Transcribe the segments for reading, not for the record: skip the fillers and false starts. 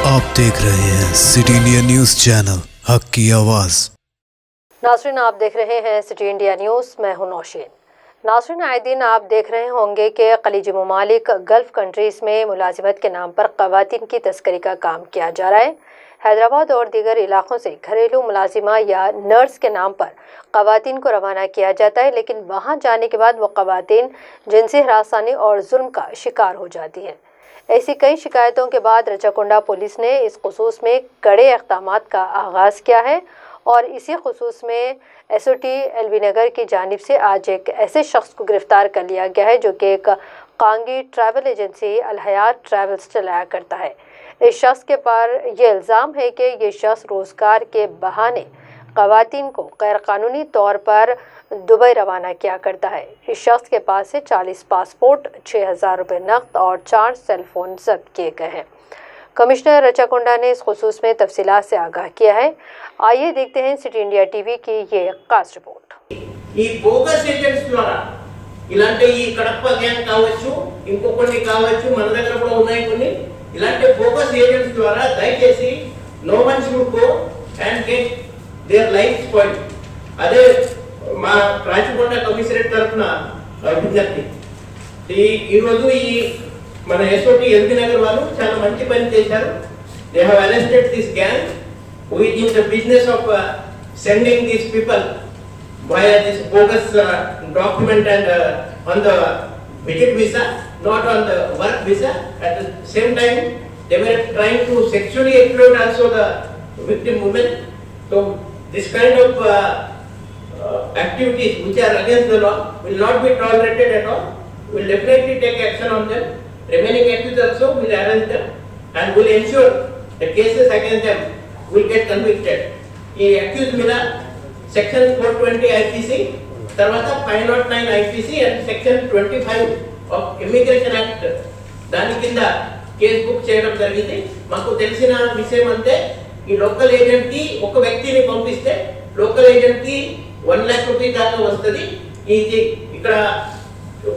आप देख रहे हैं सिटी इंडिया न्यूज चैनल, हक की आवाज। नाज़रीन, आप देख रहे हैं सिटी इंडिया न्यूज़। मैं हूं नौशीन। नाज़रीन, आए दिन आप देख रहे होंगे कि खलीजी ममालिक गल्फ़ कंट्रीज़ में मुलाजिमत के नाम पर ख़वातीन की तस्करी का काम किया जा रहा है। हैदराबाद और दीगर इलाक़ों से घरेलू मुलाजिमा या नर्स के नाम पर ख़वातीन को रवाना किया जाता है, लेकिन वहाँ जाने के बाद वो ख़वातीन जिनसी हरासानी और जुल्म का शिकार हो जाती हैं। ऐसी कई शिकायतों के बाद रचाकुंडा पुलिस ने इस खुसूस में कड़े इक़दामात का आगाज़ किया है और इसी खुसूस में SOT LB नगर की जानिब से आज एक ऐसे शख्स को गिरफ़्तार कर लिया गया है जो कि एक कांगी ट्रैवल एजेंसी अल हयात ट्रैवल्स चलाया करता है। इस शख्स के पर यह इल्ज़ाम है कि ये शख्स रोज़गार के बहाने ख़वातीन को गैर कानूनी तौर पर दुबई रवाना किया करता है। इस शख्स के पास से 40 पासपोर्ट, 6,000 रुपये नकद और 4 सेल फ़ोन जब्त किए गए हैं। कमिश्नर रचाकुंडा ने इस खुसूस में तफसीलात से आगाह किया है। आइए देखते हैं सिटी इंडिया टीवी की ये खास रिपोर्ट। ఈ బోగస్ ఏజెంట్స్ ద్వారా ఇలాంటి ఈ కడప గ్యాంగ్ కావచ్చు, ఇంకొన్ని కావచ్చు, మన దగ్గర కూడా ఉన్నాయి కొన్ని ఇలాంటి బోగస్ ఏజెంట్స్ ద్వారా దయచేసి no one should go and get their life spoil. అదే మా రాచకొండ కమిషనరేట్ తరఫున విజ్ఞప్తి. ఈరోజు ఈ మన SOT LB నగర్ వాళ్ళు చాలా మంచి పని చేశారు. They have arrested this gang who is in the business of sending these people via this bogus document and on the visit visa, not on the work visa. At the same time, they were trying to sexually exploit also the victim women. So this kind of activities which are against the law will not be tolerated at all. We will definitely take action on them. Remaining accused also will arrest them and will ensure the cases against them will get convicted. ఈ accuse మీద section 420 IPC, తర్వాత 509 IPC and section 25 of immigration act దాని కింద case book చేయడం జరిగింది. మాకు తెలిసిన విషయం అంటే ఈ లోకల్ ఏజెంట్ కి ఒక వ్యక్తిని పంపిస్తే లోకల్ ఏజెంట్ కి 1 లక్ష రూపాయల దాకా వస్తుంది. ఇది ఇక్కడ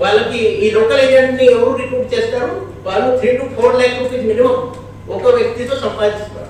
వాళ్ళకి ఈ లోకల్ ఏజెంట్ ని ఎవరు రిక్రూట్ చేస్తారు, వాళ్ళు 3 to 4 లక్ష రూపీస్ మినిమం ఒక వ్యక్తితో సంపాదిస్తారు.